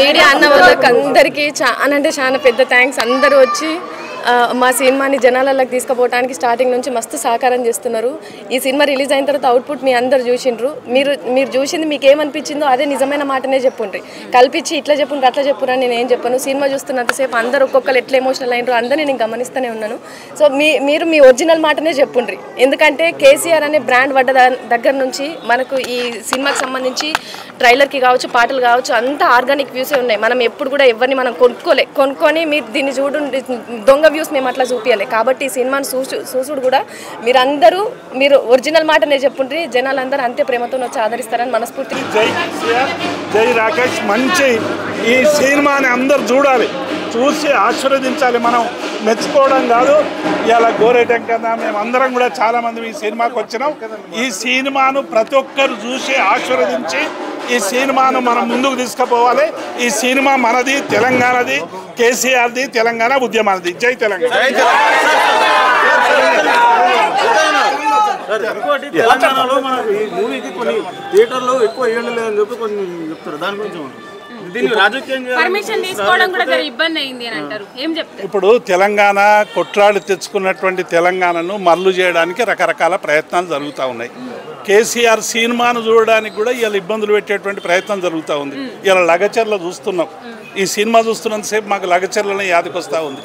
Media అన్న వాళ్ళకి అందరికీ చాలా అంటే చాలా పెద్ద థ్యాంక్స్. అందరూ వచ్చి మా సినిమాని జనాలలోకి తీసుకుపోవడానికి స్టార్టింగ్ నుంచి మస్తు సహకారం చేస్తున్నారు. ఈ సినిమా రిలీజ్ అయిన తర్వాత అవుట్పుట్ మీ అందరు చూసిండ్రు. మీరు చూసింది మీకు ఏమనిపించిందో అదే నిజమైన మాటనే చెప్పుండ్రి. కల్పించి ఇట్లా చెప్పుండ్రు అట్లా చెప్పురు అని నేను ఏం చెప్పాను. సినిమా చూస్తున్నంతసేపు అందరు ఒక్కొక్కరు ఎట్లా ఎమోషనల్ అయినరు అందరినీ నేను గమనిస్తూనే ఉన్నాను. సో మీరు మీ ఒరిజినల్ మాటనే చెప్పుండ్రి. ఎందుకంటే కేసీఆర్ అనే బ్రాండ్ పడ్డ దగ్గర నుంచి మనకు ఈ సినిమాకి సంబంధించి ట్రైలర్కి కావచ్చు, పాటలు కావచ్చు, అంతా ఆర్గానిక్ వ్యూసే ఉన్నాయి. మనం ఎప్పుడు కూడా ఎవరిని మనం కొనుక్కొని మీరు దీన్ని చూడండి దొంగ వ్యూస్ మేము అట్లా చూపించాలి. కాబట్టి ఈ సినిమాను చూసుడు కూడా మీరు ఒరిజినల్ మాటనే చెప్పుండ్రి. జనాలందరూ అంతే ప్రేమతో వచ్చి ఆదరిస్తారని మనస్ఫూర్తి. జై రాకేష్. మంచి ఈ సినిమాని అందరు చూడాలి, చూసి ఆశీర్వదించాలి. మనం మెచ్చుకోవడం కాదు. ఇలా గోరేటం కదా మేమందరం కూడా చాలామంది ఈ సినిమాకి వచ్చినాం. ఈ సినిమాను ప్రతి ఒక్కరు చూసి ఆశీర్వదించి ఈ సినిమాను మనం ముందుకు తీసుకుపోవాలి. ఈ సినిమా మనది, తెలంగాణది, కేసీఆర్ది, తెలంగాణ ఉద్యమాలది. జై తెలంగాణ. తెలంగాణలో మన ఈ మూవీకి కొన్ని థియేటర్లో ఎక్కువ వేయడం లేదని చెప్పి కొన్ని చెప్తారు. దాని గురించి ఇప్పుడు తెలంగాణ కొట్లాడి తెచ్చుకున్నటువంటి తెలంగాణను మల్లు చేయడానికి రకరకాల ప్రయత్నాలు జరుగుతూ ఉన్నాయి. కేసీఆర్ సినిమాను చూడడానికి కూడా ఇలా ఇబ్బందులు పెట్టేటువంటి ప్రయత్నం జరుగుతూ ఉంది. ఇలా లగచర్ల చూస్తున్నాం. ఈ సినిమా చూస్తున్నంతసేపు మాకు లగచర్లనే యాదకొస్తూ ఉంది.